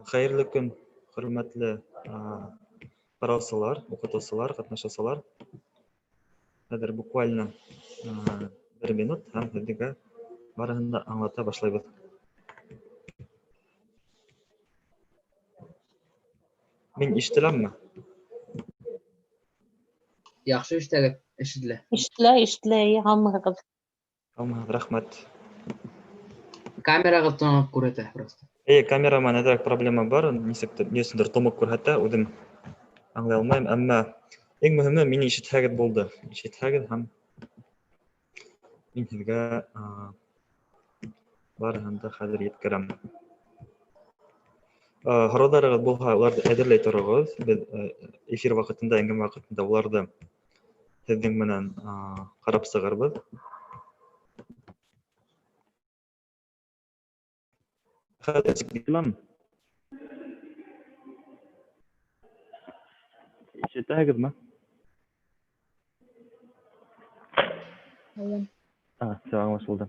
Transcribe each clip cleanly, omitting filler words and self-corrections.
Xayrlı gün, hürmetli karasılar, okutuşular, katnaşasılar. Hadi bukvalno bir minut hem hediga barını da anlata başlayız. Min iştilemmi? Yaxşı işləgib, eşidilə. İştile, hamıгыз. Tamam, rahmet. Kameraga to'nib ko'radi просто. Kameraman ederek problema var. Nesidir tomuk kur hatta ödüm anlayalmayım ama en mühimi meni işithaget buldu. İşithaget hem min hediga barında hadir yetkirem. Haradarıгыз болса, уларды әзерләй торыгыз. Без эфир вакытында, әңгәмә вакытында уларды сезнең менән карап сыгырбыз. Хәзер ишетәм. Ишетәгезме? Все, аңлашылды.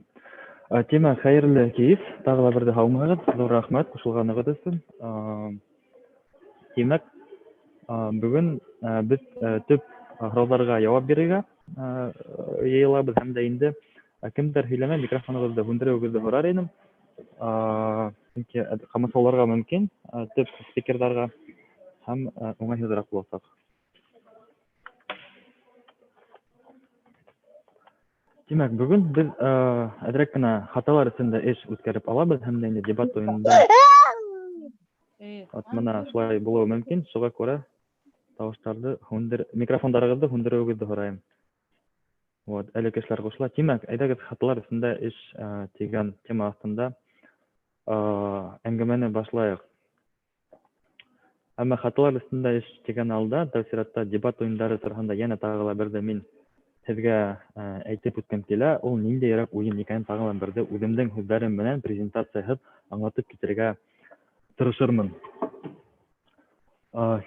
Тема хәерле кис. Тагы да бердә һаумыгыз. Зур рәхмәт кушылганыгыз өчен. Демәк, бүген без төп сорауларга җавап бирергә йыелабыз һәм дә инде кемдер һөйләмә микрофоныгызды һүндерүегезне сорар идем. Чөнки камасауларга мөмкин төп спикерларга һәм уңайсызрак булачак. Демәк, бүген без әдрәк кенә хаталар өчен дә эш үткәреп алабыз һәм дә инде дебат уенында Атмана шулай булуы мөмкин. Шуңа күрә тавыштарды микрофондарыгызды һүндерүегезне сорайм. Вот, әле кешеләр кушыла. Демәк, әйдәгез хаталар өчендә эш дигән тема астында әңгәмәне башлайык. Әмма хаталар өчендә эш дигән алда тәфсиратта дебат уеннары турында яңа тагыла бердә мин сезгә әйтеп үткән килә. Ул ниндәйрәк уен икәнен тагыла бердә үземнең сүзләрем белән презентацияһыз аңлатып китәргә тырышырмын.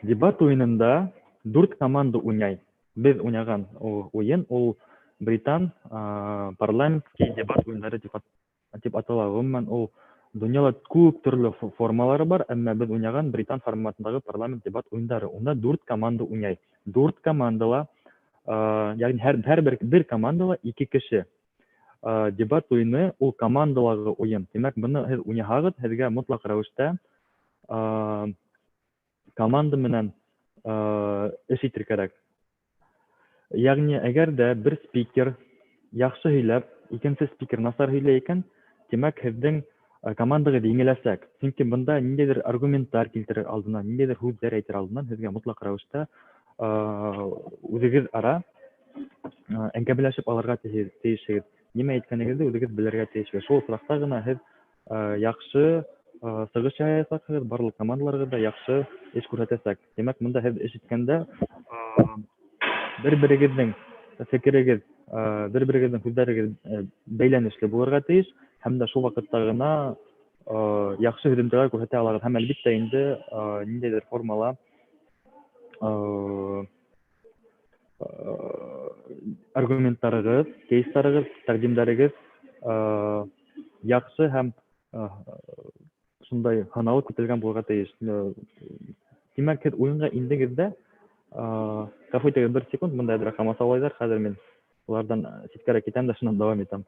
Дебат уенында 4 команда уйнай. Без уйнаган уен ул Британ парламентлы дебат уеннары дип атала. Гомумән ул дөньяда күп төрле формалары бар, әмма без уйнаган Британ форматындагы парламент дебат уеннары. Унда 4 команда уйнай. 4 командала, ягъни һәр бер командала 2 кеше. Дебат уены ул командалагы уен. Демәк, буны һез уйнагыз, һезгә мотлак рәвештә команда менән эш итәргә кирәк. Ягъни, әгәр дә бер спикер яхшы һөйләп, икенче спикер насар һөйләй икән, демәк, һезнең командагыз еңеләсәк. Чөнки монда ниндәйдер аргументлар килтерер алдыннан, ниндәйдер һүзләр әйтер алдыннан һезгә мотлак рәвештә үзегез ара әңгәмәләшеп алырга тиешсез. Нимә әйткәнегезне үзегез белергә тиешсез. Шул соракта гына һез яхшы сыгыш ясаячаксыз, барлык командаларга да яхшы эш күрсәтәсәк. Демәк, монда һез эш иткәндә бер-берегезнең фикерегез, бер-берегезнең сүзләрегез бәйләнешле булырга тиеш һәм дә шул вакытта гына яхшы һөҗүмчеләр күрсәтә аласыз. Һәм әлбәттә инде ниндәйдер формала аргументларыгыз, кейсларыгыз, тәкъдимнәрегез яхшы һәм шундай ханалып кителгән булырга тиеш. Демәк, һез уенга индегездә кафетәгә 1 секунд монда әдрәк камасалайлар. Хәзер мин улардан ситкәрәк китәм дә шуннан дәвам итәм.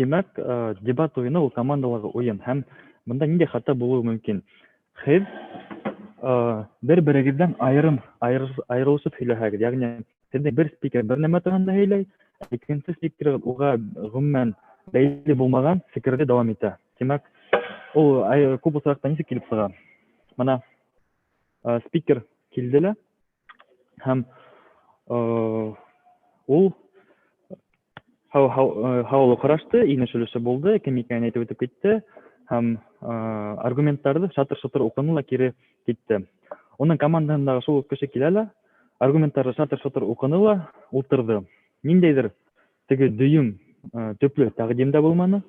Тимәк, дебат уйыны ул командалағы уйын һәм бында ниндәй хата булыуы мөмкин? Һеҙ бер-берегеҙҙән айырылышып һөйләһәгеҙ, йәғни һеҙҙең бер спикер бер нәмә тураһында һөйләй, икенсе спикерығыҙ уға ғөмүмән бәйле булмаған фекерҙе дауам итә. Тимәк, ул күп осраҡта нисек килеп сыға? Бына спикер килде лә һәм ул һаулыҡ һорашты, инеш өлөшө булды, кем икәнен әйтеп үтеп китте һәм аргументтарҙы шатыр-шотор уҡыны ла кире китте. Уның командаһындағы шул кеше килә лә, аргументтарҙы шатыр-шотор уҡыны ла ултырҙы. Ниндәйҙер теге дөйөм төплө тәҡдим дә булманы,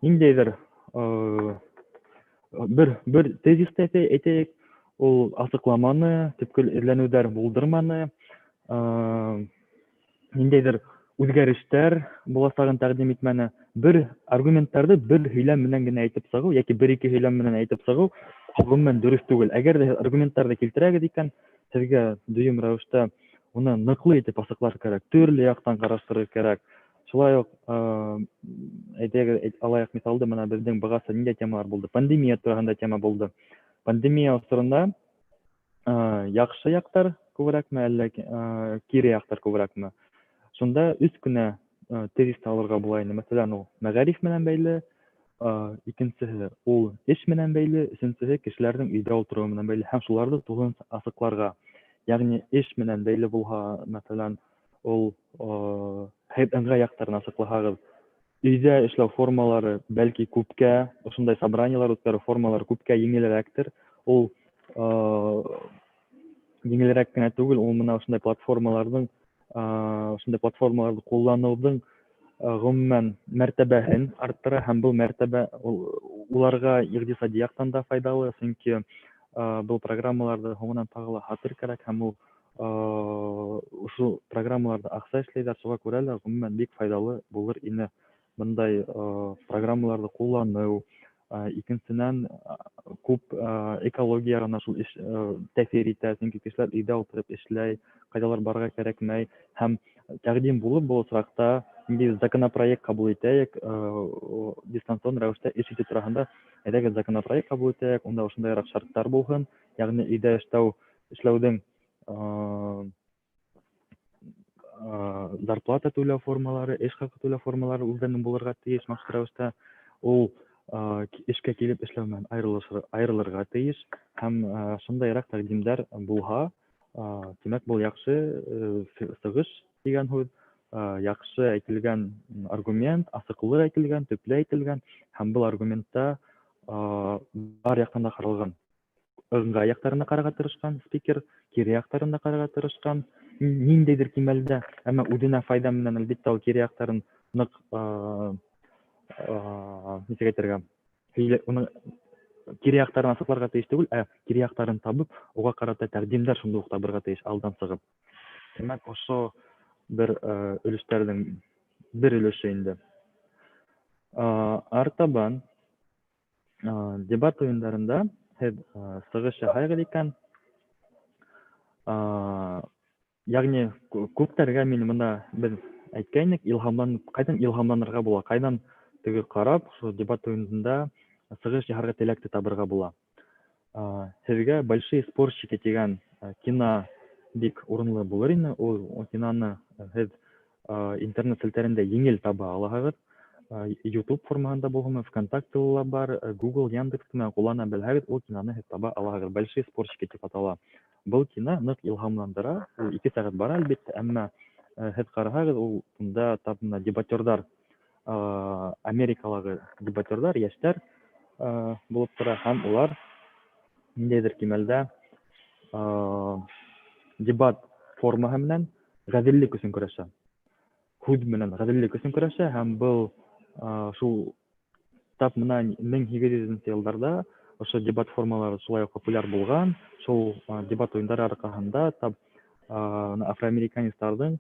ниндәйҙер бер тезисты әйтәйек, ул асыҡламаны, төпкөл эҙләнеүҙәр булдырманы, ниндәйҙер үҙгәрештәр буласағын тәҡдим итмәне. Бер аргументтарҙы бер һөйләм менән генә әйтеп сығыу, йәки бер-ике һөйләм менән әйтеп сығыу ғөмүмән дөрөҫ түгел. Әгәр ҙә аргументтарҙы килтерәгеҙ икән, һеҙгә дөйөм рәүештә уны ныҡлы итеп асыҡлар кәрәк, төрлө яҡтан ҡараштырыр кәрәк. Шулай уҡ алайыҡ миҫалды, бына беҙҙең бығаса ниндәй темалар булды? Пандемия тураһында тема булды. Пандемия осоронда яҡшы яҡтар күберәкме, әллә кире яҡтар күберәкме? Шунда 3 кенә тезисты алырға була ине. Мәҫәлән, ул мәғариф менән бәйле, икенсеһе ул эш менән бәйле, өсөнсөһө кешеләрҙең өйҙә ултырыуы менән бәйле һәм шуларҙы тулыһынса асыҡларға. Йәғни эш менән бәйле булһа, мәҫәлән, ул һеҙ ыңғай яҡтарын асыҡлаһағыҙ, өйҙә эшләү формалары бәлки күпкә, ошондай собраниелар үткәреү формалары күпкә еңелерәктер. Ул еңелерәк кенә түгел, ул мына ошондай платформаларҙы ҡулланыуҙың ғөмүмән мәртәбәһен арттыра һәм был мәртәбә уларға иҡтисади яҡтан да файҙалы, сөнки был программаларҙы һуңынан тағы ла һатыр кәрәк һәм ул ошо программаларҙы аҡса эшләйҙәр, шуға күрә лә ғөмүмән бик файҙалы булыр ине бындай программаларҙы ҡулланыу. Икенсенән, күп экологияға шул тәьҫир итә, сөнки кешеләр өйҙә ултырып эшләй, ҡайҙалыр барырға кәрәкмәй һәм тәҡдим булып был осраҡта ниндәй законопроект ҡабул итәйек, дистанцион рәүештә эш итеү тураһында әйҙәгеҙ законопроект ҡабул итәйек, унда ошондайыраҡ шарттар булһын, яғни өйҙә эшләүҙең зарплата түләү формалары, эш хаҡы түләү формалары үҙҙәренең булырға тейеш, маҡсат рәүештә ул эшкә килеп эшләү менән айырылырға тейеш һәм шундайыраҡ тәҡдимдәр булһа, тимәк, был яҡшы сығыш дигән һүҙ, яҡшы әйтелгән аргумент, асыҡлы әйтелгән, төплө әйтелгән һәм был аргументта бар яҡтан да ҡаралған. Ыңғай яҡтарына ҡарарға тырышҡан спикер, кире яҡтарына ҡарарға тырышҡан, ниндәйҙер кимәлдә, әммә үҙенә файҙа менән, әлбиттә, ул кире яҡтарын ныҡ, нисек әйтергә, уның кире яҡтарын асыҡларға тейеш түгел, кире яҡтарын табып, уға ҡарата тәҡдимдәр шунда уҡ табырға тейеш, алдан сығып. Тимәк, ошо бер өлөштәрҙең бер өлөшө инде. Артабан дебат уйындарында һеҙ сығыш яһайығыҙ икән, яғни күптәргә мин бына беҙ әйткәйнек, ҡайҙан илһамланырға була, ҡайҙан теге ҡарап, шул дебат уйынында сығыш яһарға теләкте табырға була. Һеҙгә «Большие спорщики» тигән кино бик урынлы булыр ине. Ул киноны һеҙ интернет селтәрендә еңел таба алаһығыҙ. YouTube формаһында булһымы, ВКонтакте ла бар, Google, Яндекс менән ҡуллана белһәгеҙ, ул киноны һеҙ таба алаһығыҙ. «Большие спорщики» тип атала. Был кино ныҡ илһамландыра. Ул 2 сәғәт бара, әлбиттә, әммә һеҙ ҡараһағыҙ, ул унда дебатерҙар, Америкалағы дебатерҙар, йәштәр булып тора һәм улар ниндәйҙер кимәлдә дебат формаһы менән ғәҙеллек өсөн көрәшә. Һүҙ менән ғәҙеллек өсөн көрәшә һәм был шул тап мына 1800 йылдарда ошо дебат формалары шулай уҡ популяр булған. Шул дебат уйындары арҡаһында тап афроамериканецтарҙың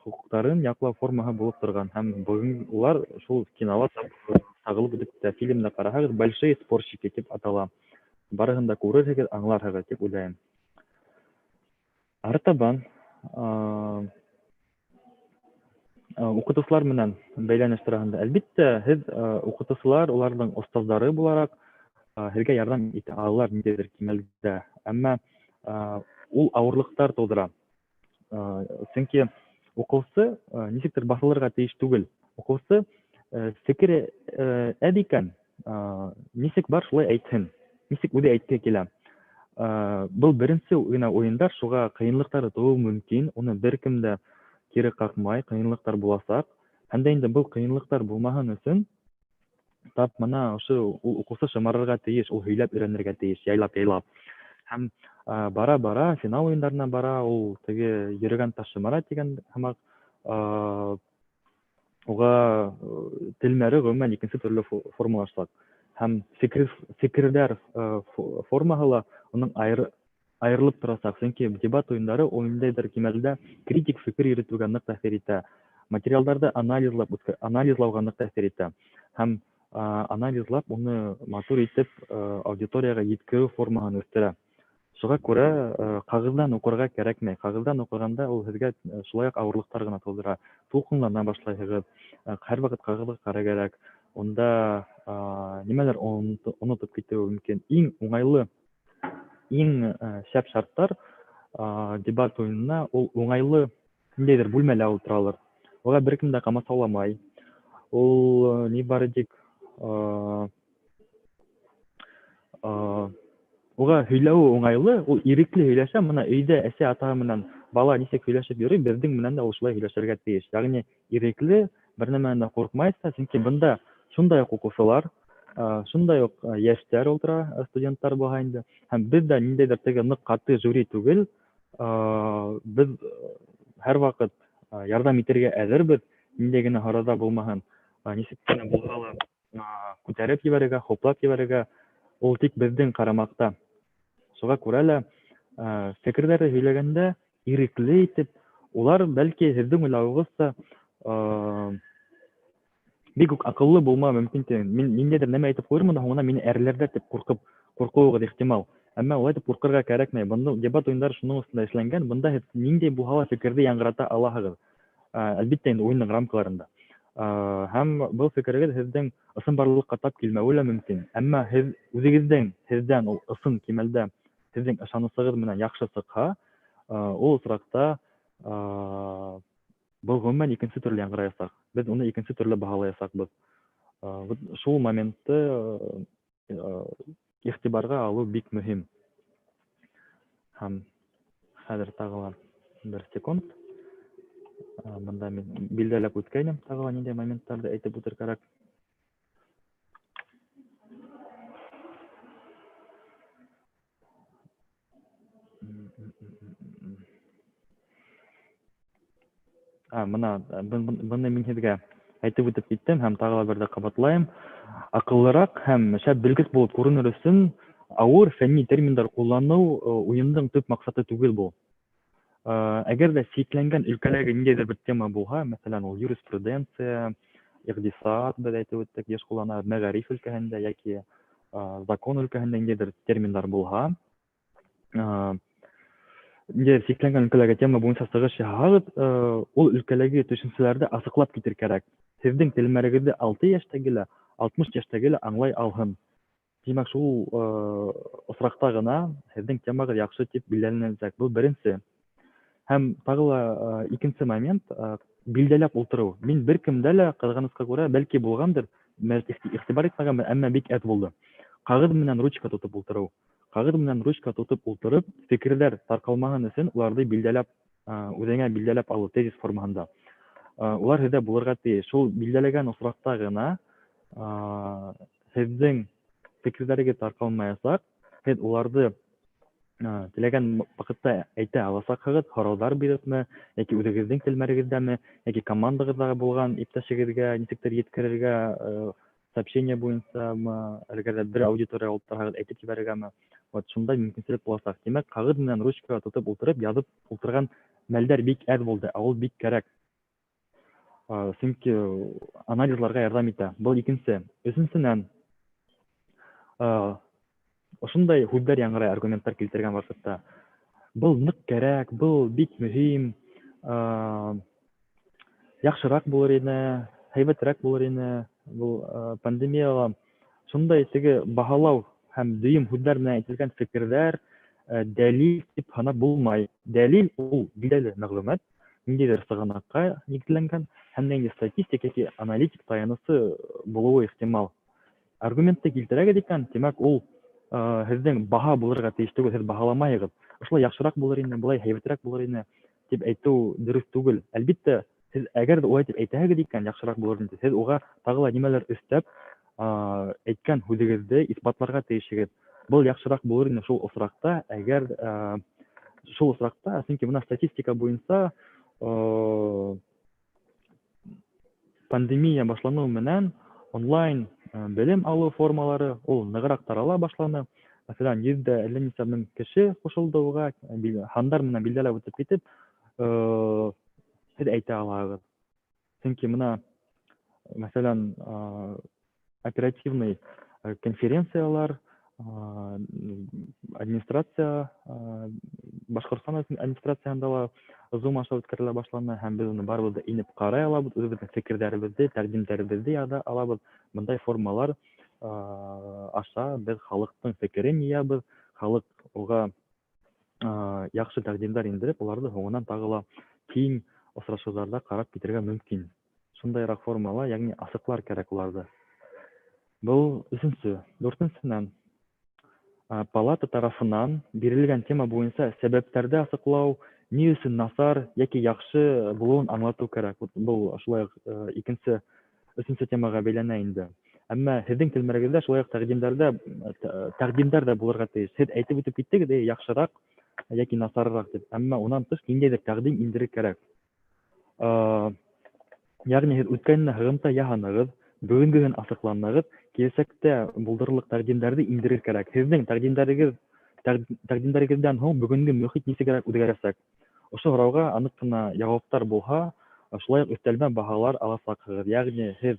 хоҡуҡтарын яҡлау формаһы булып торған һәм бөгөн улар шул кинола сағылып үтеп китә. Фильмда ҡараһағыҙ, «Большие спорщики» тип атала. Барыһын да күрерһегеҙ, аңларһығыҙ тип уйлайым. Артабан укытыусылар менән бәйләнеш тураһында. Әлбиттә, һеҙ укытыусылар, уларҙың остаздары булараҡ, һеҙгә ярҙам итә алалар ниндәйҙер кимәлдә. Әммә ул ауырлыҡтар тыуҙыра. Сөнки уҡыусы нисектер баҫылырға тейеш түгел. Уҡыусы фекере әҙ икән, нисек бар шулай әйтһен, нисек үҙе әйтке килә. Был беренсе генә уйындар, шуға ҡыйынлыҡтары тыуыуы мөмкин, уны бер кем дә кире ҡаҡмай, ҡыйынлыҡтар буласаҡ. Һәм дә инде был ҡыйынлыҡтар булмаһын өсөн, тап мына ошо ул уҡыусы шымарырға тейеш, ул һөйләп өйрәнергә тейеш, яйлап. Һәм бара-бара, финал уйындарына бара, ул теге йөрөгән таш шымара тигән һымаҡ, уға телмәре ғөмүмән икенсе төрлө формалашасаҡ. Һәм фекерҙәр формаһы ла уның айырылып торасаҡ. Сөнки дебат уйындары ул ниндәйҙер кимәлдә критик фекер йөрөтөүгә ныҡ тәьҫир итә. Материалдарҙы анализлауға ныҡ тәьҫир итә. Һәм анализлап, уны матур итеп аудиторияға еткереү формаһын үҫтерә. Шуға күрә ҡағыҙҙан уҡырға кәрәкмәй. Ҡағыҙҙан уҡығанда ул һеҙгә шулай уҡ ауырлыҡтар ғына тыуҙыра. Тулҡынлана башлайһығыҙ. Һәр ваҡыт ҡағыҙға ҡарар кәрәк. Унда нимәлер онотоп китеүе мөмкин. Иң уңайлы, иң шәп шарттар дебат уйынына ул уңайлы ниндәйҙер бүлмәлә ултыралыр. Уға бер кем дә ҡамасауламай. Ул ни бары тик уға һөйләүе уңайлы, ул ирекле һөйләшә. Мына өйҙә әсә атаһы менән бала нисек һөйләшеп йөрөй, беҙҙең менән дә ул шулай һөйләшергә тейеш. Яғни ирекле, бер нәмәнән дә ҡурҡмайса, сөнки бында шундай уҡ уҡыусылар, шундай уҡ йәштәр ултыра, студенттар булһа инде. Һәм беҙ дә ниндәйҙер теге ныҡ ҡаты жюри түгел. Беҙ һәр ваҡыт ярҙам итергә әҙербеҙ, ниндәй генә һорауҙа булмаһын. Нисек кенә булһа ла күтәреп ебәрергә, хуплап ебәрергә, ул тик беҙҙең ҡарамаҡта. Шуға күрә лә фекерҙәрҙе һөйләгәндә ирекле итеп, улар бәлки һеҙҙең уйлауығыҙса бик үк аҡыллы булмау мөмкин. Мин ниндәйҙер нәмә әйтеп ҡуйырмын да, һуңынан мине әрләрҙәр тип ҡурҡыуығыҙ ихтимал. Әммә улай тип ҡурҡырға кәрәкмәй. Бында дебат уйындары шуның өҫтөндә эшләнгән. Бында һеҙ ниндәй булһа ла фекерҙе яңғырата алаһығыҙ. Әлбиттә инде уйындың рамкаларында. Һәм был фекерегеҙ һеҙҙең ысынбарлылыҡҡа тап килмәүе лә мөмкин. Әммә һеҙ һеҙҙән ул ысын кимәлдә һеҙҙең ышанысығыҙ менән яҡшы сыҡһа, ул осраҡта был ғөмүмән икенсе төрлө яңғыраясаҡ. Беҙ уны икенсе төрлө баһалаясаҡбыҙ. Шул моментты иғтибарға алыу бик мөһим. Һәм хәҙер тағы ла бер секунд. Бында мин билдәләп үткәйнем, тағы ла ниндәй моменттарҙы әйтеп үтер кәрәк. Быны мин һеҙгә әйтеп үтеп киттем һәм тағы ла берҙе ҡабатлайым. Аҡыллыраҡ һәм шәп белгес булып күренер өсөн ауыр фәнни терминдар ҡулланыу уйындың төп маҡсаты түгел был. Әгәр дә сикләнгән өлкәләге ниндәйҙер бер тема булһа, мәҫәлән, ул юриспруденция, иҡтисад, беҙ әйтеп үттек, йыш ҡуллана, мәғариф өлкәһендә йәки закон өлкәһендә ниндәйҙер терминдар булһа, сикләнгән өлкәләге тема буйынса сығыш яһағыҙ, ул өлкәләге төшөнсәләрҙе асыҡлап китер кәрәк. Һеҙҙең телмәрегеҙҙе 6 йәштәге лә, 60 йәштәге лә аңлай алһын. Тимәк, шул осраҡта ғына һеҙҙең темағыҙ яҡшы тип билдәләнәсәк. Был беренсе. Һәм тағы ла икенсе момент, билдәләп ултырыу. Мин бер кемдә лә, ҡыҙғанысҡа күрә, бәлки булғандыр, иғтибар итмәгәнмен, әммә бик әҙ булды. Ҡағыҙ менән ручка тотоп ултырыу. Ҡағыҙ менән ручка тотоп ултырып, фекерҙәр тарҡалмаһын өсөн, уларҙы билдәләп, үҙеңә билдәләп алыу, тезис формаһында. Улар һеҙҙә булырға тейеш. Шул билдәләгән осраҡта ғына һеҙҙең фекерҙәрегеҙ тарҡалмаясаҡ, һеҙ уларҙы теләгән ваҡытта әйтә аласаҡһығыҙ, һорауҙар бирепме, йәки үҙегеҙҙең телмәрегеҙҙәме, йәки командағыҙҙа булған иптәшегеҙгә нисектер еткерергә, сообщение буйынсамы, әлегә бер аудитория ултырһағыҙ, әйтеп ебәрергәме, вот шундай мөмкинселек буласаҡ. Тимәк, ҡағыҙ менән ручка тотоп ултырып, яҙып ултырған мәлдәр бик әҙ булды, ә ул бик кәрәк. Сөнки анализларға ярҙам итә. Был икенсе. Өсөнсөнән, ошондай һүҙҙәр яңғырай, аргументтар килтергән ваҡытта. Был ныҡ кәрәк, был бик мөһим. яхшырак булыр ине, һәйбәтрәк булыр ине. Бу пандемияга шундай теге баһалау һәм дөйем һүзләр менән әйтелгән фекерҙәр дәлил дип һанап булмай. Дәлил ул билдәле мәғлүмәт, ниндәйҙер сығанаҡҡа нигеҙләнгән һәм инде статистик йәки аналитик таянысы булыуы ихтимал. Аргументты килтерәгеҙ икән, тимәк, ул һеҙҙең баһа булырға тейеш түгел, һеҙ баһаламайһығыҙ. Ошолай яҡшыраҡ булыр ине, былай һәйбәтерәк булыр ине тип әйтеү дөрөҫ түгел. Әлбиттә, һеҙ әгәр ҙә улай тип әйтәһегеҙ икән, яҡшыраҡ булыр ине, һеҙ уға тағы ла нимәлер өҫтәп әйткән һүҙегеҙҙе иҫбатларға тейешһегеҙ. Был яҡшыраҡ булыр ине шул осраҡта, әгәр шул осраҡта, сөнки бына статистика буйынса пандемия башланыу менән онлайн белем алыу формалары ул нығыраҡ тарала башланы. Мәсәлән, 150 нисә мең кеше ҡушылды уға, һандар менән билдәләп үтеп китеп, һеҙ әйтә алаһығыҙ. Сөнки бына, мәсәлән, оперативный конференциялар, администрация, Башҡортостан администрацияһында ла Zoom аша үткәрелә башланы һәм беҙ уны барыбыҙ да инеп ҡарай алабыҙ, үҙебеҙҙең фекерҙәребеҙҙе, тәҡдимдәребеҙҙе яҙа алабыҙ. Бындай формалар аша беҙ халыҡтың фекерен йыябыҙ, халыҡ уға яҡшы тәҡдимдәр индереп, уларҙы һуңынан тағы ла киң осрашыуҙарҙа ҡарап китергә мөмкин. Шундайыраҡ формала, йәғни асыҡлар кәрәк уларҙы. Был өсөнсө. Дүртенсенән, палата тарафынан бирелгән тема буйынса сәбәптәрҙе асыҡлау, ни өсөн насар йәки яҡшы булыуын аңлатыу кәрәк. Был шулай өсөнсө темаға бәйләнә инде. Әммә һеҙҙең телмәрегеҙҙә шулай тәҡдимдәр ҙә булырға тейеш. Һеҙ әйтеп үтеп киттегеҙ, яҡшыраҡ йәки насарыраҡ дип. Әммә унан тыш ниндәйҙер тәҡдим индерер кәрәк. Яғни һеҙ үткәненә һығымта яһанығыҙ, бөгөнгөһөн асыҡланығыҙ, киләсәктә булдырырлыҡ тәҡдимдәрҙе индерер кәрәк. Һеҙҙең тәҡдимдәрегеҙҙән һуң бөгөнгө мөхит нисегерәк үҙгәрәсәк? Ошо һорауға аныҡ ҡына яуаптар булһа, шулай уҡ өҫтәлмә баһалар аласаҡһығыҙ. Йәғни һеҙ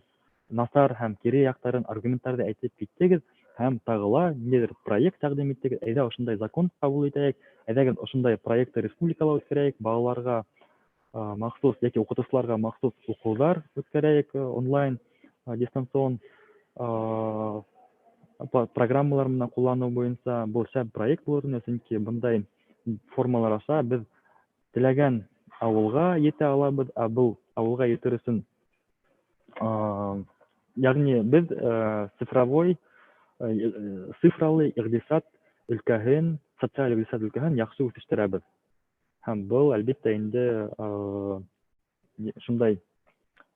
насар һәм кире яҡтарын, аргументтарҙы әйтеп киттегеҙ һәм тағы ла ниндәйҙер проект тәҡдим иттегеҙ. Әйҙә ошондай закон ҡабул итәйек, әйҙәгеҙ ошондай проектты республикала үткәрәйек, балаларға махсус йәки уҡытыусыларға махсус уҡыуҙар үткәрәйек онлайн, дистанцион программалар менән ҡулланыу буйынса. Был шәп проект булыр ине, сөнки бындай формалар аша беҙ теләгән ауылға етә алабыҙ, ә был ауылға етер өсөн, яғни беҙ цифралы иғтисад өлкәһен, социаль иғтисад өлкәһен яҡшы үҫештерәбеҙ. Һәм был, әлбиттә, инде шундай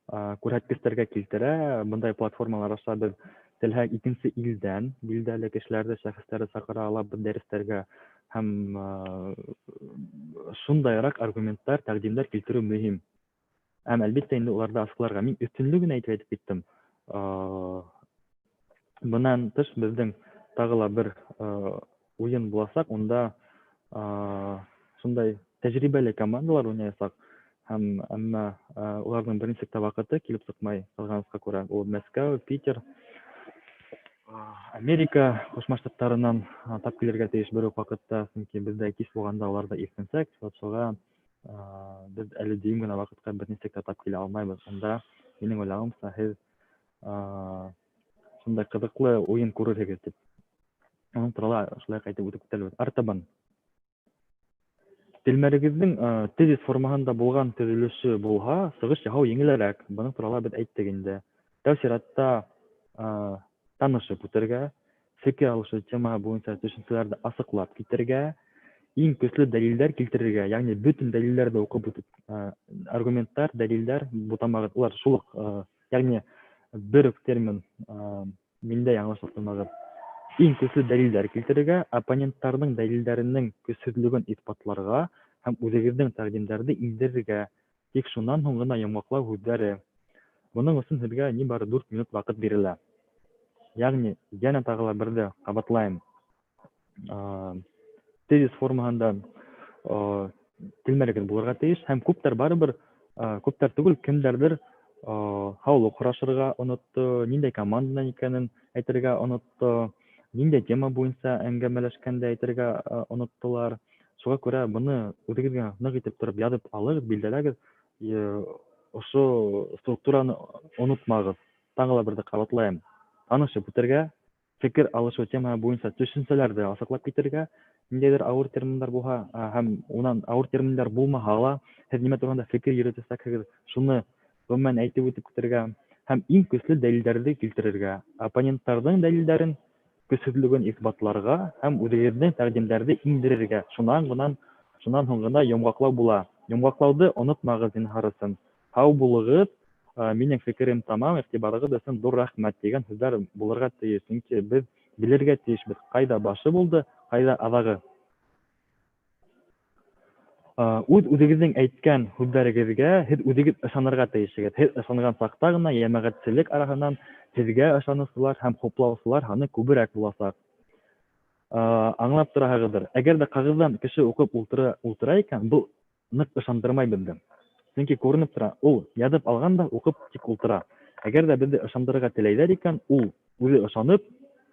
күрһәткестәргә килтерә. Бындай платформалар аша беҙ теләһәк икенсе илдән билдәле кешеләрҙе, шәхестәрҙе саҡыра алабыҙ дәрестәргә һәм шундайыраҡ аргументтар, тәҡдимдәр килтереү мөһим. Һәм, әлбиттә, инде уларҙы асыҡларға. Мин өҫтөнлөгөн әйтеп киттем. Бынан тыш беҙҙең тағы ла бер уйын буласаҡ, унда шундай тәжрибәле командалар уйнаясаҡ. Һәм әммә уларҙың бер нисек тә ваҡыты килеп сыҡмай, ҡыҙғанысҡа күрә. Ул Мәскәү, Питер, Америка Ҡушма Штаттарынан тап килергә тейеш бер үк ваҡытта, сөнки беҙҙә кис булғанда уларҙа иртәнсәк, шуға беҙ әле дөйөм генә ваҡытҡа бер нисек тә тап килә алмайбыҙ. Унда, минең уйлауымса, һеҙ шундай ҡыҙыҡлы уйын күрерһегеҙ тип. Уның турала шулай әйтеп үтеп китәбеҙ. Артабан, телмәрегеҙҙең тезис формаһында булған төҙөлөшө булһа, сығыш яһау еңелерәк. Бының турала беҙ әйттек инде. Тәү сиратта танышып үтергә, фекер алышыу темаһы буйынса төшөнсәләрҙе асыҡлап китергә, иң көслө дәлилдәр килтерергә, йәғни бөтөн дәлилдәрҙе уҡып үтеп, аргументтар, дәлилдәр бутамағыҙ. Улар шул уҡ, йәғни бер үк термин миндә яңылышлыҡ булмағыҙ. Иң көслө дәлилдәр килтерергә, оппоненттарҙың дәлилдәренең көсһөҙлөгөн иҫбатларға һәм үҙегеҙҙең тәҡдимдәрҙе индерергә. Тик шунан һуң ғына йомғаҡлау һүҙҙәре. Бының өсөн һеҙгә ни бары 4 минут ваҡыт бирелә. Йәғни, йәнә тағы ла берҙе ҡабатлайым. Тезис формаһында телмәрегеҙ булырға тейеш һәм күптәр барыбер, күптәр түгел, кемдәрҙер һаулыҡ һорашырға онотто, ниндәй командадан икәнен әйтергә онотто, ниндәй тема буйынса әңгәмәләшкәнде әйтергә оноттолар. Шуға күрә быны үҙегеҙгә ныҡ итеп тороп яҙып алығыҙ, билдәләгеҙ. ошо структураны унутмагыз. Таңгала бирде кабатлайм. Танышып үтәргә, фикер алышу тема буенча төшенчәләрде асыклап китерергә, ниндәйдер авыр терминнар булһа, һәм унан авыр терминнар булмаһа ла, һез нимә турында фикер йөрөтәсәксез, шуны гомумән әйтеп үтеп китергә, һәм иң көчле дәлилләрне китерергә, оппонентларның дәлилләрен, көчсезлеген исбатларга һәм үзегезнең тәкъдимнәрне иңдерергә. Шуннан һуң гына йомгаклау була. Йомгаклауды онытмагыз зинһар өчен. Һау булыгыз, минең фикерем тамам, игътибарыгыз өчен зур рәхмәт дигән сүзләр булырга тиеш. Чөнки без белергә тиешбез, кайда башы булды, кайда азагы. Үз-үзегезнең әйткән сүзләрегезгә һез үзегез ышанырга тиешсегез. Һез ышанган сакта гына җәмәгатьчелек араһыннан сезгә ышанучылар һәм хуплаучылар һаны күбрәк булачак. Аңлап тораһығыҙҙыр. Әгәр дә ҡағыҙҙан кеше уҡып ултыра икән, был ныҡ ышандырмай беҙҙе. Сөнки күренеп тора, ул яҙып алған да уҡып тик ултыра. Әгәр дә беҙҙе ышандырырға теләйҙәр икән, ул үҙе ышанып,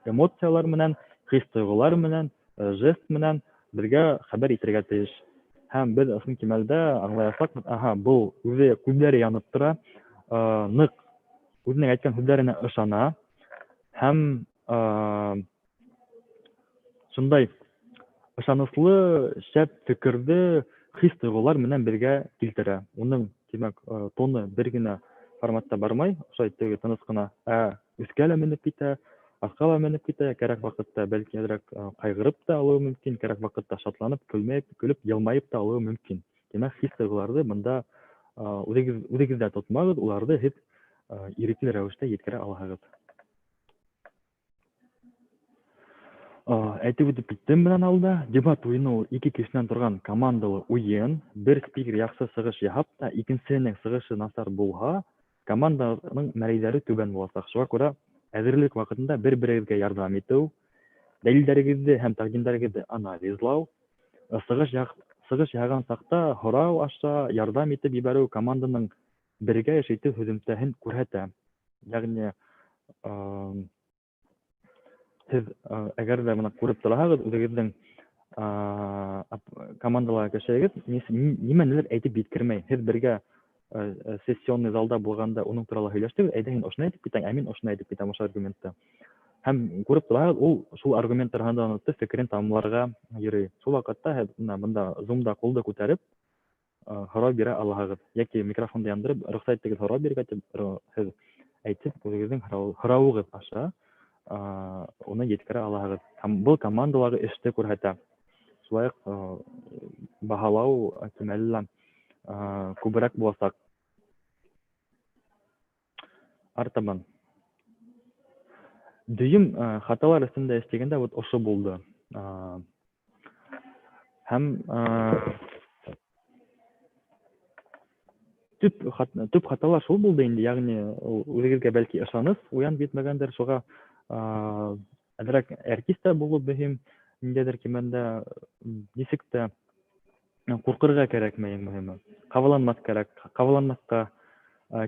эмоциялар менән, хис-тойғолар менән, жест менән беҙгә хәбәр итергә тейеш. Һәм беҙ ысын кимәлдә аңлаясаҡбыҙ, был үҙе күҙҙәре янып тора, ныҡ үҙенең әйткән һүҙҙәренә ышана һәм шундай ышаныслы шәп фекерҙе хис-тойғолар менән бергә килтерә. Уның, тимәк, тоны бер генә форматта бармай, ошай теге тыныс кына өҫкә лә менеп китә, аҫҡа ла менеп китә, кәрәк ваҡытта бәлки әҙерәк ҡайғырып та алыуы мөмкин, кәрәк ваҡытта шатланып, көлөп, йылмайып та алыуы мөмкин. Тимәк, хис-тойғоларҙы бында үҙегеҙҙә тотмағыҙ, уларҙы һеҙ ирекле рәүештә еткерә алаһығыҙ. Әйтеп үтеп киттем менән алда, дебат уйыны ул ике кешенән торған командалы уйын. Бер спикер яҡшы сығыш яһап та, икенсеһенең сығышы насар булһа, команданың мәрәйҙәре түбән буласаҡ. Шуға күрә әҙерлек ваҡытында бер-берегеҙгә ярҙам итеү, дәлилдәрегеҙҙе һәм тәҡдимдәрегеҙҙе анализлау, сығыш яһаған саҡта һорау аша ярҙам итеп ебәреү команданың бергә эш итеү һөҙөмтәһен күрһәтә. Йәғни һеҙ әгәр ҙә бына күреп тораһығыҙ, үҙегеҙҙең командала кешегеҙ нимәнелер әйтеп еткермәй. Һеҙ бергә сессионный залда булғанда уның турала һөйләштегеҙ, әйҙә һин ошоно әйтеп китәң, ә мин ошоно әйтеп китәм ошо аргументты. Һәм күреп тораһығыҙ, ул шул аргументтар араһынан үтеп фекерен тамамларға йөрөй. Шул ваҡытта һеҙ бында зумда ҡулды күтәреп һорау бирә алаһығыҙ. Йәки микрофонды яндырып, рөхсәт итегеҙ һорау бирергә тип һеҙ әйтеп, үҙегеҙҙең һорауығыҙ аша уны еткерә алаһығыҙ. Һәм был командалағы эште күрһәтә. Шулай уҡ баһалау кимәле лә күберәк буласаҡ. Артабан. Дөйөм хаталар өҫтөндә эшләгәндә вот ошо булды. Һәм төп хаталар шул булды инде, ягъни үҙегеҙгә бәлки ышаныс уянып етмәгәндер, шуға әҙерәк әртистә булыу мөһим, ниндәйҙер кимәлдә нисек тә ҡурҡырға кәрәкмәй, иң мөһиме. Ҡабаланмаҫҡа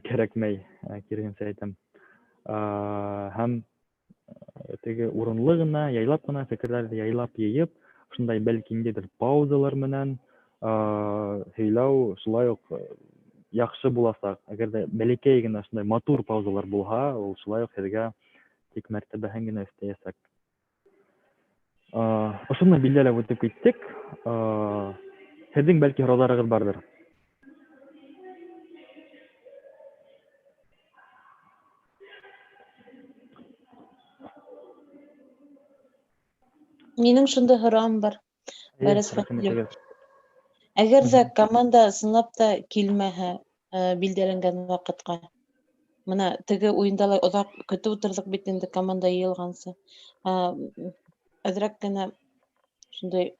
кәрәкмәй, киреһенсә әйтәм. Һәм теге урынлы гына, яйлап кына фекерҙәрҙе яйлап йыйып, шундай бәлки ниндәйҙер паузалар менән һөйләү шулай уҡ яҡшы буласаҡ. Әгәр ҙә бәләкәй генә шундай матур паузалар булһа, ул шулай уҡ һеҙгә тик мәртәбәһен генә өҫтәйәсәк. Ошоно билдәләп үтеп киттек. Һеҙҙең бәлки һорауҙарығыҙ барҙыр. Минең шундай һорауым бар. Әгәр ҙә команда ысынлап та килмәһә билдәләнгән ваҡытҡа, мына теге уйында ла оҙаҡ көтөп ултырҙыҡ бит инде команда йыйылғансы. Әҙерәк кенә шундай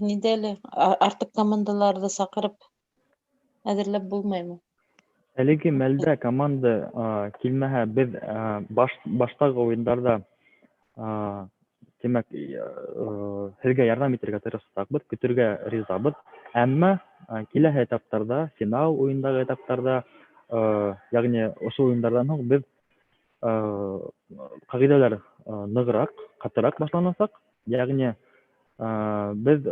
ниндәй әле артыҡ командаларҙы саҡырып әҙерләп булмаймы? Әлеге мәлдә команда килмәһә, беҙ баштағы уйындарда тимәк, һеҙгә ярҙам итергә тырышасаҡбыҙ, көтөргә ризабыҙ. Әммә киләһе этаптарҙа, финал уйындағы этаптарҙа, яғни ошо уйындарҙан һуң беҙ ҡағиҙәләр нығыраҡ, ҡатыраҡ башланасаҡ. Яғни беҙ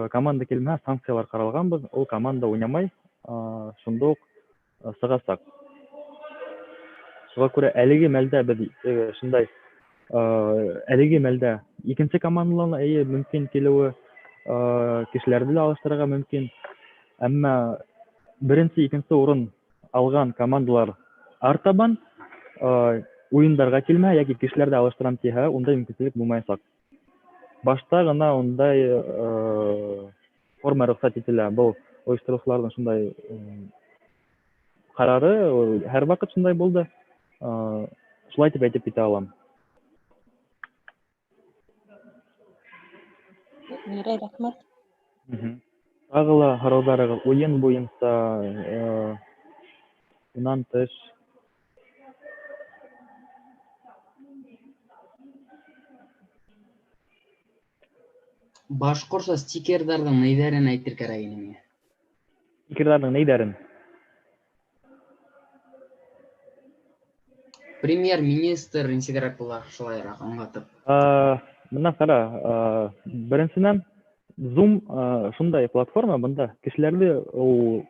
команда килмәһә, санкциялар ҡаралғанбыҙ, ул команда уйнамай, шунда уҡ сығасаҡ. Шуға күрә әлеге мәлдә беҙ шундай әлеге мәлдә икенсе командаларына мөмкин килеүе кешеләрҙе лә алыштырырға мөмкин. Әммә беренсе, икенсе урын алған командалар артабан уйындарға килмәһә, йәки кешеләрҙе алыштырам тиһә, ундай мөмкинлек булмаясаҡ. Башта ғына ундай форма рөхсәт ителә. Был ойоштороусыларҙың шундай ҡарары, һәр ваҡыт шундай булды. Шулай тип әйтеп китә алам. Мирай, рәхмәт. Тағы ла һорауҙарығыҙ уйын буйынса, унан тыш. Башҡортса стикерҙарҙың нейҙәрен әйтер кәрәк ине миңә. Стикерҙарҙың нейҙәрен? Премьер-министр нисегерәк була, шулайыраҡ аңлатып. Бына ҡара, беренсенән, Zoom шундай платформа, бында кешеләрҙе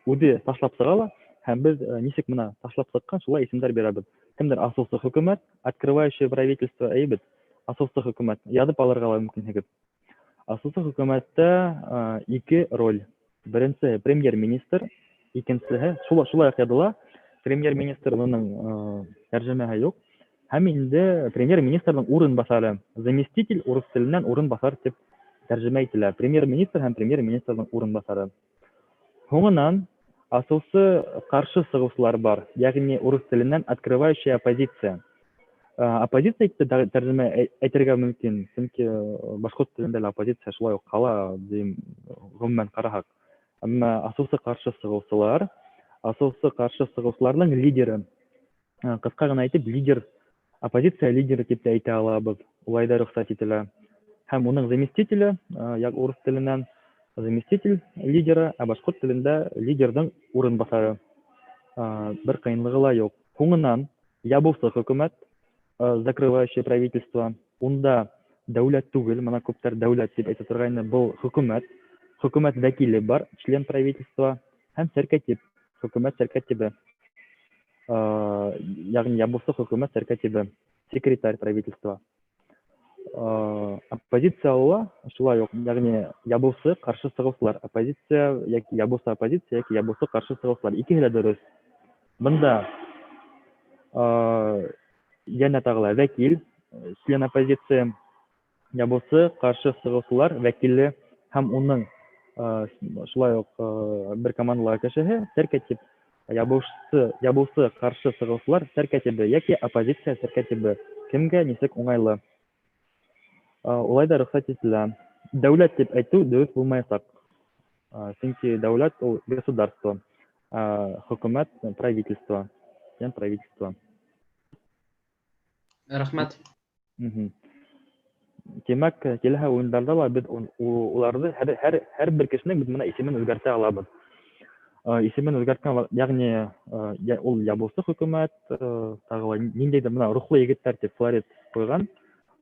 үҙе ташлап сыға ла, һәм беҙ нисек бына ташлап сыҡҡан, шулай исемдәр бирәбеҙ. Кемдер асыусы хөкүмәт, открывающее правительство, әйбет, асыусы хөкүмәт, яҙып алырға ла мөмкинһегеҙ. Асыусы хөкүмәттә ике роль. Беренсе премьер-министр, икенсеһе, шулай яҙыла, премьер-министр уның тәржемәһе юҡ. Һәм инде премьер-министрҙың урынбаҫары, заместитель, урыс теленән урынбаҫар тип тәржемә ителә. Премьер-министр һәм премьер-министрҙың урынбаҫары. Һуңынан асыусы ҡаршы сығыусылар бар, йәғни урыс теленән открывающая оппозиция. Оппозиция итеп тәржемә әйтергә мөмкин, сөнки башҡорт телендә лә оппозиция шулай уҡ ҡала, ғөмүмән ҡараһаҡ. Әммә асыусы ҡаршы сығыусыларҙың лидеры, ҡыҫҡа ғына әйтеп, лидер, оппозиция лидеры тип тә әйтә алабыҙ, улай ҙа рөхсәт ителә. Һәм уның заместителе, урыс теленән заместитель лидеры, ә башҡорт телендә лидерҙың урынбаҫары. Бер ҡыйынлығы ла юҡ. Һуңынан ябыусы хөкүмәт, закрывающее правительство, унда дәүләт түгел, мына күптәр дәүләт тип әйтә торғайны, был хөкүмәт вәкиле бар, член правительства, һәм сәркәтиб, хөкүмәт сәркәтибе, яғни ябыусы хөкүмәт сәркәтибе, секретарь правительства. Оппозициялы шулай уҡ, яғни ябыусы ҡаршы сығыусылар, оппозиция, йәки ябыусы оппозиция, йәки ябыусы ҡаршы сығыусылар, икеһе лә дөрөҫ. Бында йәнә тағы ла вәкил, член оппозиция, ябыусы ҡаршы сығыусылар, вәкиле һәм уның шулай уҡ бер командалағы кешеһе, сәркәтиб, ябыусы ҡаршы сығыусылар, сәркәтибе, йәки оппозиция сәркәтибе, кемгә нисек уңайлы. Улай да рөхсәт ителә. Дәүләт тип әйтеү дөрөҫ булмаясаҡ. Сөнки дәүләт ул государство, хөкүмәт правительство, член правительство. Рәхмәт. Тимәк, киләһә уйындарҙа ла беҙ уларҙы, һәр бер кешенең беҙ бына исемен үҙгәртә алабыҙ. Исемен үҙгәрткән, йәғни ул ябыусы хөкүмәт, тағы ла ниндәйҙер бына рухлы егеттәр тип Флорид ҡуйған.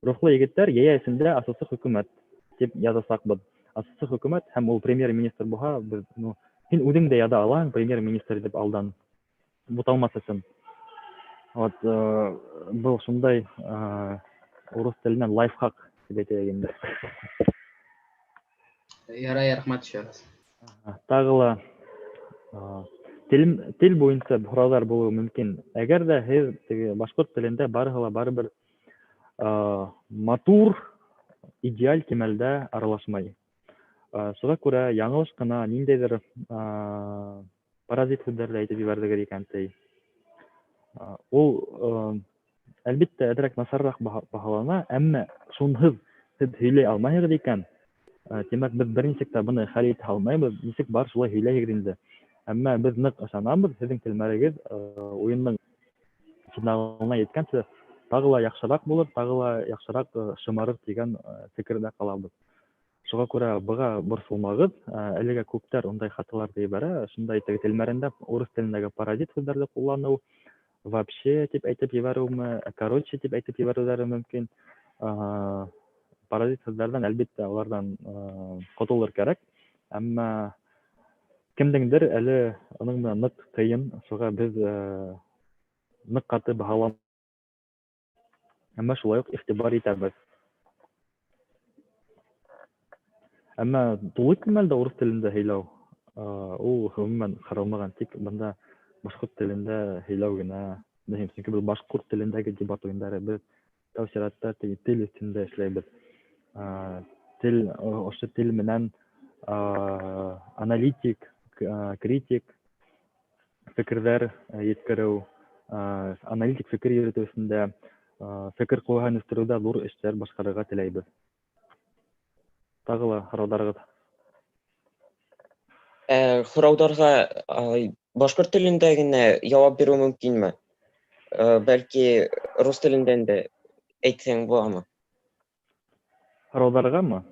Рухлы егеттәр йәйә эсендә асыусы хөкүмәт тип яҙасаҡбыҙ. Асыусы хөкүмәт һәм ул премьер-министр булһа, һин үҙең дә яҙа алаһың премьер-министр дип алдан, буталмаҫ өсөн. Был шундай урыс теленән лайфхак тип әйтәйек инде. Ярай, рәхмәт шәхес. Тағы ла тел буйынса һорауҙар булыуы мөмкин. Әгәр ҙә һеҙ башҡорт телендә барыһы ла барыбер матур, идеаль кимәлдә аралашмай. Шуға күрә яңылыш ҡына ниндәйҙер паразит һүҙҙәрҙе әйтеп ебәрҙегеҙ икән, ти. Ул, әлбиттә, әҙерәк насарыраҡ баһалана, әммә шунһыҙ һеҙ һөйләй алмайһығыҙ икән, тимәк, беҙ бер нисек тә быны хәл итә алмайбыҙ, нисек бар шулай һөйләйһегеҙ инде. Әммә беҙ ныҡ ышанабыҙ, һеҙҙең телмәрегеҙ уйындың финалына еткәнсе тағы ла яҡшыраҡ булыр, тағы ла яҡшыраҡ шымарыр тигән фекерҙә ҡалабыҙ. Шуға күрә быға борсолмағыҙ, әлегә күптәр ундай хаталарҙы ебәрә, шундай телмәрендә урыс телендәге паразит һүҙҙәрҙе ҡулланыу, вообще тип әйтеп ебәреүме, короче тип әйтеп ебәреүҙәре мөмкин. Паразит һүҙҙәрҙән, әлбиттә, уларҙан ҡотолор кәрәк, әммә кемдеңдер әле аның менән нык кыйын, шуга без нык каты баһалам. Әмма шулай ук игътибар итәбез. Әмма тулы кимәлдә урыс телендә һөйләү, ул гомумән каралмаган, тик бында башкорт телендә һөйләү генә мөһим. Чөнки без башкорт телендәге дебат уеннары без тау чиратта тел өстендә эшләйбез. Тел, ошо тел менән аналитик, критик фикерҙәр еткереү, аналитик фекер йөрөтөү өстендә, фекер ҡеүәһен үҫтереүҙә ҙур эштәр башҡарырға теләйбеҙ. Тағы ла һорауҙарығыҙ? Һорауҙарға башҡорт телендә генә яуап биреү мөмкинме? Бәлки рус телендән дә әйтһәң буламы? Һорауҙарғамы?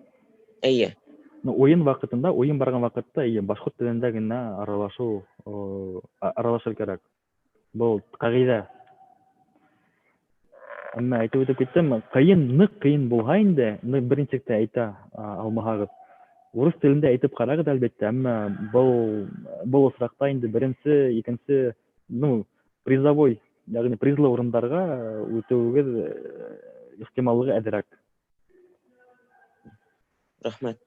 Эйе. Уйын ваҡытында, уйын барған ваҡытта башҡорт телендә генә аралашыр кәрәк. Был ҡағиҙә. Әммә әйтеп үтеп киттем, ныҡ ҡыйын булһа инде, беренче әйтә алмаһағыҙ. Урыс телендә әйтеп ҡарағыҙ әлбиттә, әммә был осраҡта инде беренсе, икенсе, призовой, яғни призлы урындарға үтеүегеҙ ихтималлығы әҙерәк. Рәхмәт.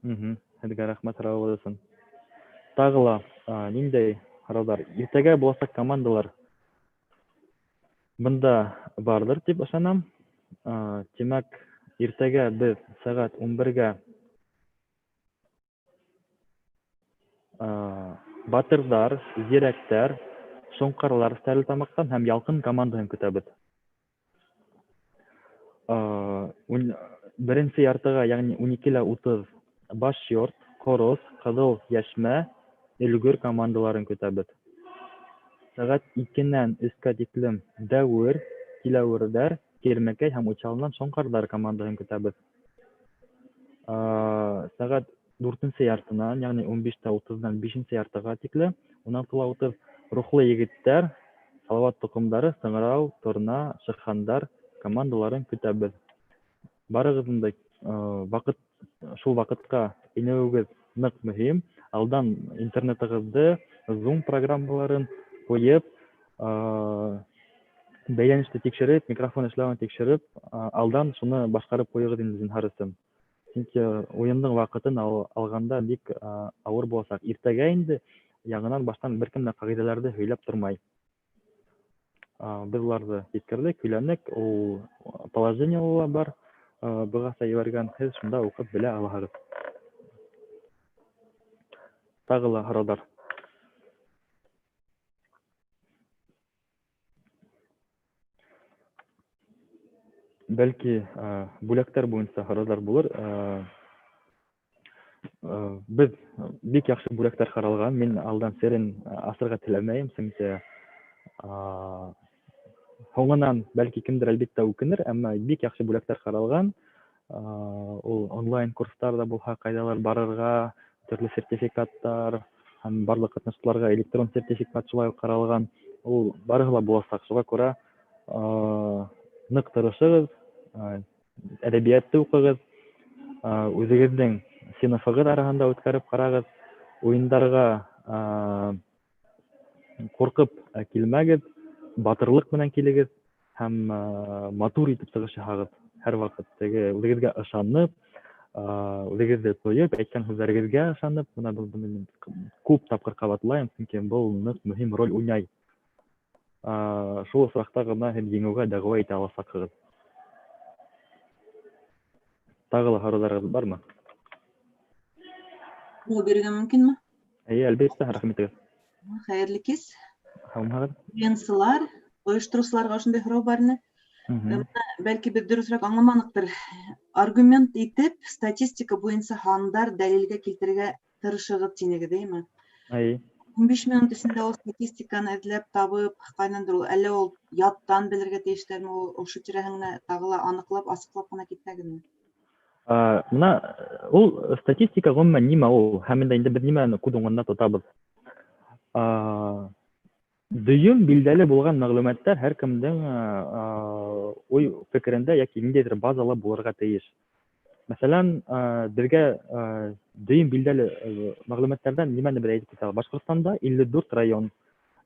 Һеҙгә рәхмәт һорауығыҙ өсөн. Тағы ла ниндәй һорауҙар? Иртәгә буласаҡ командалар бында бардыр тип ышанам. Тимәк, иртәгә беҙ сәғәт 11-гә Батырҙар, Зирәктәр, Шоңҡарлар Стәрлетамаҡтан һәм Ялҡын командаһын көтәбеҙ. Беренсе яртыға, яғни 12:30 Башйорт, Ҡорос, Ҡыҙыл Йәшмә, Өлгөр командаларын көтәбеҙ. Сәғәт 2-нән 3-кә тиклем Дәүер, Тиләүерҙәр, Кирмәкәй һәм Учалынан Шоңҡарҙар командаһын көтәбеҙ. Сәғәт 4-нсе яртынан, яғни 15:30-дан 5-нсе яртыға тиклем, 16:30 Рухлы егеттәр, Салауат тоҡомдары, Сыңрау, Торна, Шыхандар командаларын көтәбеҙ. Барығыҙҙың да шул ваҡытҡа инеүегеҙ ныҡ мөһим. Алдан интернетығыҙҙы, Zoom программаларын ҡуйып, бәйләнеште тикшереп, микрофон эшләүен тикшереп, алдан шуны башҡарып ҡуйығыҙ инде зинһар өсөн. Сөнки уйындың ваҡытын алғанда бик ауыр буласаҡ. Иртәгә инде яңынан баштан бер кем дә ҡағиҙәләрҙе һөйләп тормай. Беҙ уларҙы еткерҙек, һөйләнек, ул положение ла бар, бығаса ебәргән, һеҙ шунда уҡып белә алаһығыҙ. Тағы ла һорауҙар? Бәлки бүләктәр буйынса һорауҙар булыр. Беҙ бик яҡшы бүләктәр ҡаралған. Мин алдан серен асырға теләмәйем, сөнки һуңынан бәлки кемдер әлбиттә үкенер, әммә бик яҡшы бүләктәр ҡаралған. Ул онлайн курстар да булһа, ҡайҙалыр барырға, төрлө сертификаттар һәм барлыҡ ҡатнашыусыларға электрон сертификат шулай уҡ ҡаралған. Ул барыһы ла буласаҡ. Шуға күрә ныҡ тырышығыҙ, әҙәбиәтте уҡығыҙ, үҙегеҙҙең синыфығыҙ араһында үткәреп ҡарағыҙ, уйындарға ҡурҡып килмәгеҙ, батырлыҡ менән килегеҙ һәм матур итеп сығыш яһағыҙ. Һәр ваҡыт үҙегеҙгә ышанып, үҙегеҙҙе тойоп, әйткән һүҙҙәрегеҙгә ышанып, бына быны күп тапҡыр ҡабатлайым, сөнки был ныҡ мөһим роль уйнай. Шул осраҡта ғына һеҙ еңеүгә дәғүә итә аласаҡһығыҙ. Тағы ла һорауҙарығыҙ бармы? Бирергә мөмкинме? Әлбиттә, рәхмәт итегеҙ. Хәйерле кис. Һаумыһығыҙ. Уйынсылар, ойоштороусыларға ошондай һорау бар ине. Бәлки беҙ дөрөҫөрәк аңламаныҡтыр. Аргумент итеп, статистика буйынса һандар дәлилгә килтерергә тырышығыҙ тинегеҙ, эйме? 15 минут эсендә ул статистиканы эҙләп табып, ҡайнандыр ул, әллә ул яттан белергә тейештәрме, ошо тирәһенә тағы ла аныҡлап, асыҡлап ҡына китмәгеҙме? Мына ул статистика ғөмүмән нимә ул? Һәм инде беҙ нимәне күҙ уңында тотабыҙ? Дөйөм билдәле булған мәғлүмәттәр һәр кемдең уй фекерендә яки ниндәйҙер базала булырға тейеш. Мәсәлән, безгә дөйем билдәле мәгълүматлардан нимәне бер әйтеп китә. Башкортстанда 54 район,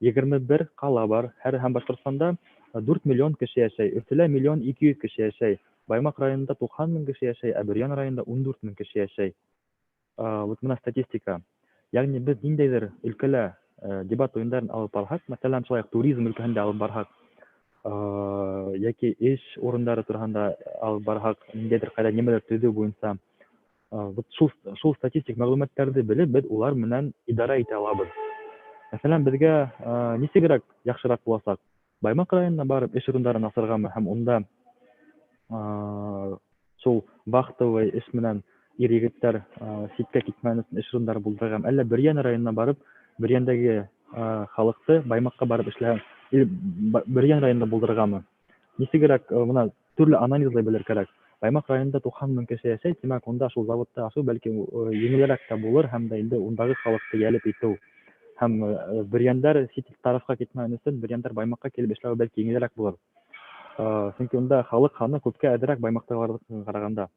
21 кала бар. Һәм Башкортстанда 4 миллион кеше яшәй. Өфөлә 1 200 000 кеше яшәй. Баймак районында 90 000 кеше яшәй, ә Бөрьян районында 14 000 кеше яшәй. Вот менә статистика. Ягъни без ниндәйдер өлкәлә дебат уеннарын алып барһак, мәсәлән, шулай туризм өлкәһендә алып барһак, яки эш урындары турында алып барһак, ниндәйдер кайда нимәләр төзү буенча, вот шул статистик мәгълүматларны белеп, без улар менән идара итә алабыз. Мәсәлән, безгә ничегрәк яхшырак буласак, Баймак районына барып эш урындарын асыргамы һәм унда шул вахтовый эш менән ир-егетләр ситкә китмәсен өчен эш урындары булдыргам, әллә Бөрьян районына барып, Бөрьяндагы халыкты Баймакка барып эшләгән, Бөрьян районында булдыргамы? Ничегрәк менә төрле анализлай белер кирәк. Баймак районында 90 000 кеше яшәй, димәк, унда шул заводта ашу бәлки еңелрәк тә булыр һәм дә инде ундагы халыкты ялеп итү һәм Бөрьяндар сит тарафка китмәсен өчен Бөрьяндар Баймакка килеп эшләү бәлки еңелрәк булыр. Чөнки унда халык ханы күпкә әзрәк Баймактагыларга караганда.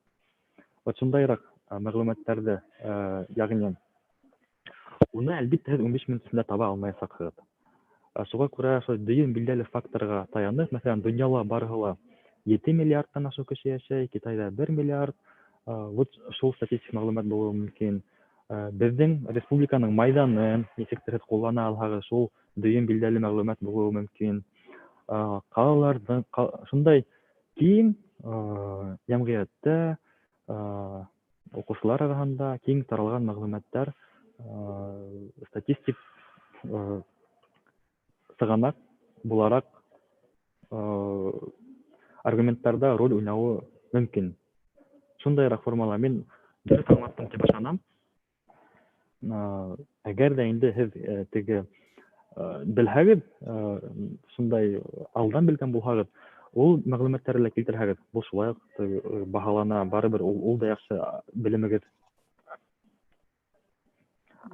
Вот шундайрак мәгълүматларны, ягъни уны әлбиттә 15 минут эчендә таба алмаячаксыз. Шуңа күрә шул дөйем билдәле факторга таянып, мәсәлән, дөньяла барыгыла 7 миллиардтан ашу кеше яшәй, Китайда 1 миллиард. Вот шул статистик мәгълүмат булуы мөмкин. Безнең республиканың майданын ничектер куллана алһагыз, шул дөйем билдәле мәгълүмат булуы мөмкин. Калаларның шундай киң җәмгыятьтә укучылар арасында киң таралган мәгълүматлар статистик сыганак буларак аргументтарда роль уйнауы мөмкин. Шундайрак формала мен дөрес аңлаттым дип ышанам. Әгәр дә инде һез теге белһәгез, шундай алдан белгән булһагыз, ул мәгълүматларны китерһәгез, бу шулай баһалана, барыбер ул да яхшы белемегез.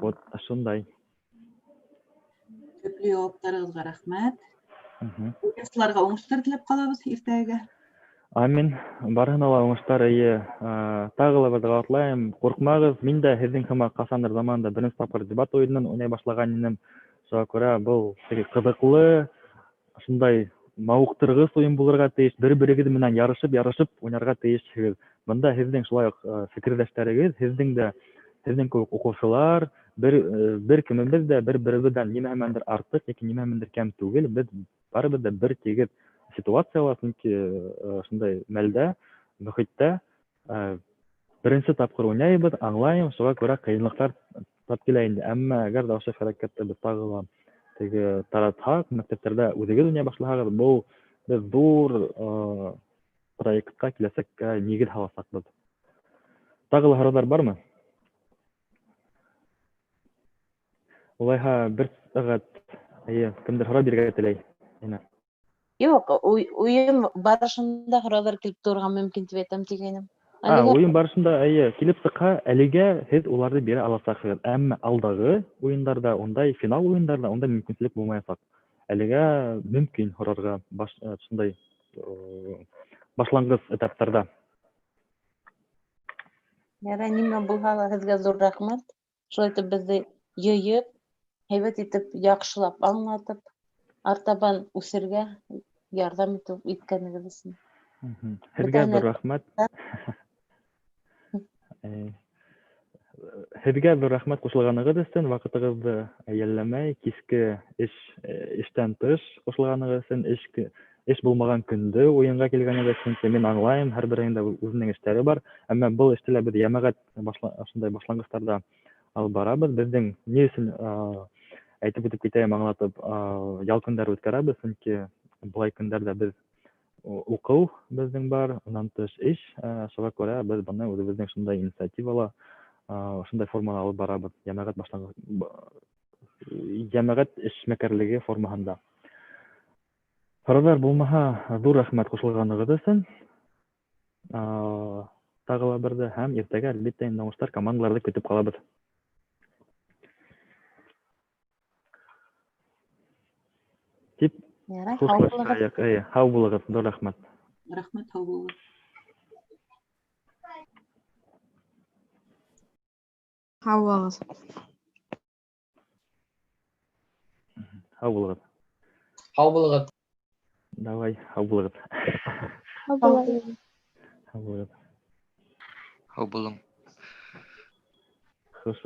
Вот шундай. Төпле җавапларыгызга рәхмәт. Уенчыларга уңышлар теләп калабыз иртәгә. Амин. Барыгына ла уңышлар. Тагы ла бер атлайм. Куркмагыз, мин дә һезнең һәм касандыр заманда беренче тапкыр дебат уенын уйнай башлаган идем. Шуңа күрә бу кызыклы, шундай мавыктыргыс уен булырга тиеш, бер-берегез менән ярышып уйнарга тиешсез. Монда һезнең шулай ук фикердәшләрегез, һезнең күп укучылар, бер кемебез дә бер-беребездән нимәмендер артык яки нимәмендер кәм түгел, без барыбыз да бер тигез ситуациялар, чөнки шундай мәлдә, мөхиттә беренче тапкыр уйнайбыз, аңлайм, шуңа күрә кыенлыклар тап килә инде. Әмма әгәр дә ошо хәрәкәтте без тагы ла теге таратсак, мәктәпләрдә үзегез уйнай башлагыз, бу без зур проектка киләсәккә нигез һаласакбыз. Тагы ла һораулар бармы? Улайһа бер сәгать кемдер һорау бирергә теләй? Юк, уен барышында һораулар килеп торырга мөмкин дип әйтәм дигәнем. Уен барышында килеп сыка, әлегә һез уларны бирә аласаксыз. Әмма алдагы уеннарда, ундай финал уеннарда ундай мөмкинлек булмаячак. Әлегә мөмкин һорарга шундай башлангыч этаптарда. Ярый, нимә булһа ла һезгә зур рәхмәт. Шулай итеп безне йыйып, һәйбәт итеп яхшылап аңлатып, артабан үсергә ярдәм иткәнегез өчен. Һезгә зур рәхмәт. Һезгә зур рәхмәт кушылганыгыз өчен, вакытыгызды әйләмәй, киске эштән тыш кушылганыгыз өчен, эш булмаган көндә уенга килгәнегез өчен мин аңлайм, һәрбереңдә үзенең эшләре бар. Әмма бу эштә без җәмәгать шундай башлангычларда алып барабыз. Безнең ни өчен әйтеп үтеп китәм, аңлатып, ял көндәре үткәрәбез, чөнки булай көндәрдә без уку безнең бар, уннан тыш эш, шуңа күрә без буны үзебезнең шундай инициативала, шундай формада алып барабыз, җәмәгать эшмәкәрлеге формасында. Һораулар булмаһа, зур рәхмәт кушылганыгыз өчен. Тагы ла бердә һәм иртәгә әлбиттә уңышлар, командаларны көтеп калабыз. Тип хушлашайык. Һау булыгыз, зур рәхмәт. Рәхмәт, һау булыгыз. Һау булығыҙ. Һау булығыҙ. Һау булығыҙ. Давай, һау булығыҙ. Һау булығыҙ. Һау булығыҙ. Һау булың.